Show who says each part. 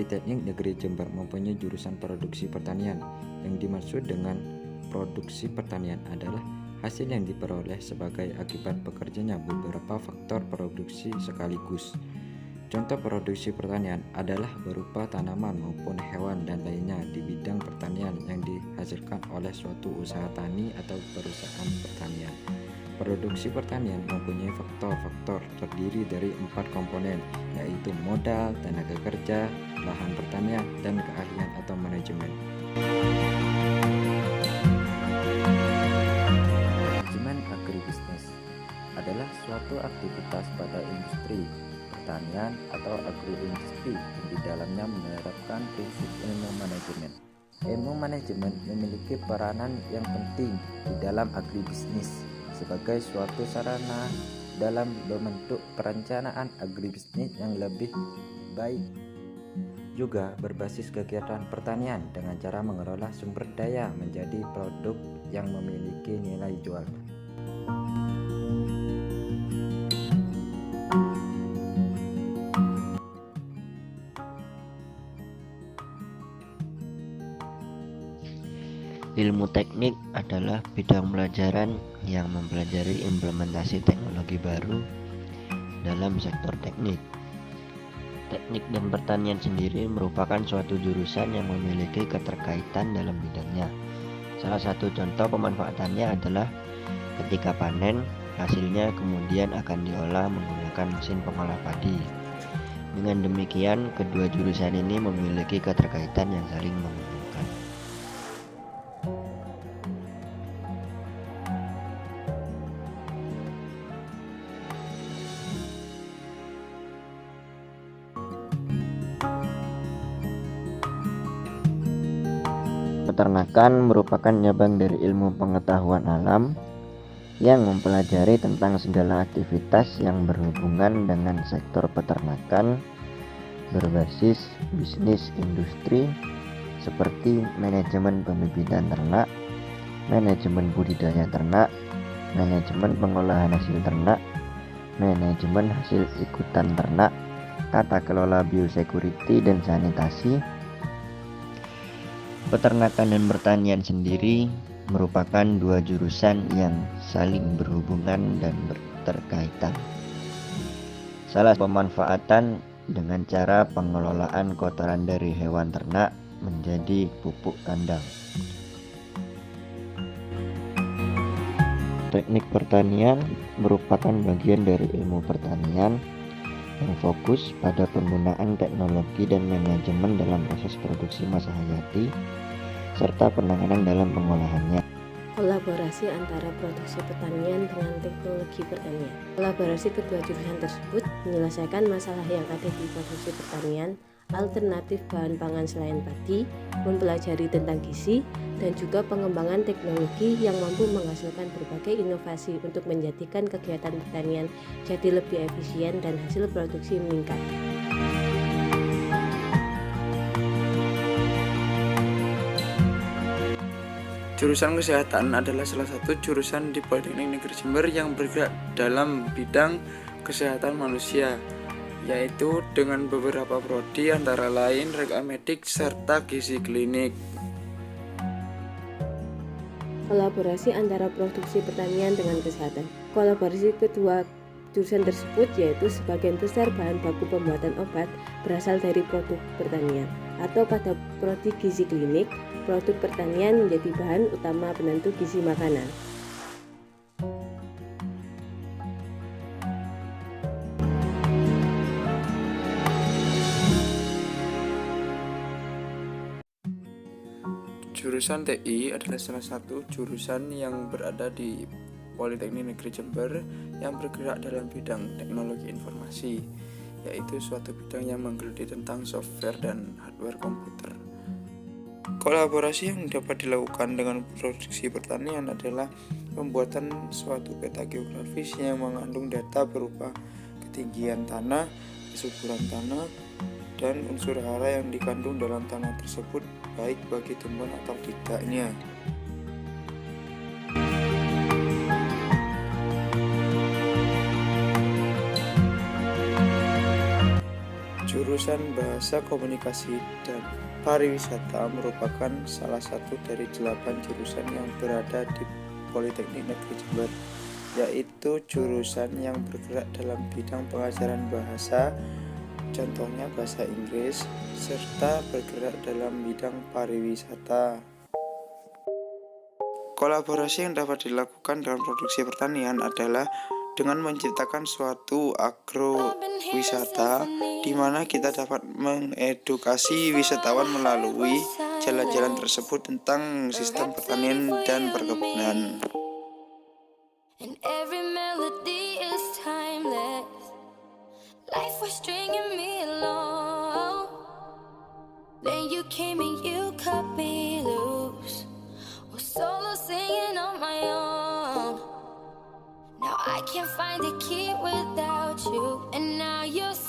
Speaker 1: Politeknik Negeri Jember mempunyai jurusan produksi pertanian. Yang dimaksud dengan produksi pertanian adalah hasil yang diperoleh sebagai akibat bekerjanya beberapa faktor produksi sekaligus. Contoh produksi pertanian adalah berupa tanaman maupun hewan dan lainnya di bidang pertanian yang dihasilkan oleh suatu usaha tani atau perusahaan pertanian. Produksi pertanian mempunyai faktor-faktor terdiri dari 4 komponen, yaitu modal, tenaga kerja, lahan pertanian, dan keahlian atau manajemen. Manajemen agribisnis adalah suatu aktivitas pada industri pertanian atau agroindustri yang di dalamnya menerapkan prinsip ilmu manajemen. Ilmu manajemen memiliki peranan yang penting di dalam agribisnis sebagai suatu sarana dalam membentuk perencanaan agribisnis yang lebih baik. Juga berbasis kegiatan pertanian dengan cara mengelola sumber daya menjadi produk yang memiliki nilai jual.
Speaker 2: Ilmu teknik adalah bidang pelajaran yang mempelajari implementasi teknologi baru dalam sektor teknik. Teknik dan pertanian sendiri merupakan suatu jurusan yang memiliki keterkaitan dalam bidangnya. Salah satu contoh pemanfaatannya adalah ketika panen, hasilnya kemudian akan diolah menggunakan mesin pengolah padi. Dengan demikian, kedua jurusan ini memiliki keterkaitan yang saling menghubungkan. Peternakan merupakan cabang dari ilmu pengetahuan alam yang mempelajari tentang segala aktivitas yang berhubungan dengan sektor peternakan berbasis bisnis industri seperti manajemen pembibitan ternak, manajemen budidaya ternak, manajemen pengolahan hasil ternak, manajemen hasil ikutan ternak, tata kelola biosecurity dan sanitasi. Peternakan dan pertanian sendiri merupakan dua jurusan yang saling berhubungan dan berterkaitan. Salah pemanfaatan dengan cara pengelolaan kotoran dari hewan ternak menjadi pupuk kandang. Teknik pertanian merupakan bagian dari ilmu pertanian yang fokus pada penggunaan teknologi dan manajemen dalam proses produksi masa hayati serta penanganan dalam pengolahannya.
Speaker 3: Kolaborasi antara produksi pertanian dengan teknologi pertanian. Kolaborasi kedua jurusan tersebut menyelesaikan masalah yang ada di produksi pertanian, alternatif bahan pangan selain padi, mempelajari tentang gizi, dan juga pengembangan teknologi yang mampu menghasilkan berbagai inovasi untuk menjadikan kegiatan pertanian jadi lebih efisien dan hasil produksi meningkat.
Speaker 4: Jurusan kesehatan adalah salah satu jurusan di Politeknik Negeri Jember yang bergerak dalam bidang kesehatan manusia, yaitu dengan beberapa prodi antara lain rekam medik serta gizi klinik.
Speaker 3: Kolaborasi antara produksi pertanian dengan kesehatan. Kolaborasi kedua jurusan tersebut yaitu sebagian besar bahan baku pembuatan obat berasal dari produk pertanian, atau pada prodi gizi klinik, produk pertanian menjadi bahan utama penentu gizi makanan.
Speaker 4: Jurusan TI adalah salah satu jurusan yang berada di Politeknik Negeri Jember yang bergerak dalam bidang teknologi informasi, yaitu suatu bidang yang menggeluti tentang software dan hardware komputer. Kolaborasi yang dapat dilakukan dengan produksi pertanian adalah pembuatan suatu peta geografis yang mengandung data berupa ketinggian tanah, kesuburan tanah, dan unsur hara yang dikandung dalam tanah tersebut, baik bagi tumbuhan atau tidaknya. Jurusan Bahasa Komunikasi dan Pariwisata merupakan salah satu dari 8 jurusan yang berada di Politeknik Negeri Jember, yaitu jurusan yang bergerak dalam bidang pengajaran bahasa, contohnya bahasa Inggris, serta bergerak dalam bidang pariwisata. Kolaborasi yang dapat dilakukan dalam produksi pertanian adalah dengan menciptakan suatu agrowisata di mana kita dapat mengedukasi wisatawan melalui jalan-jalan tersebut tentang sistem pertanian dan perkebunan.
Speaker 5: And every melody is timeless. Life was stringing me along. Then you came and you cut me loose. Was solo singing on my own. Now I can't find a key without you. And now you're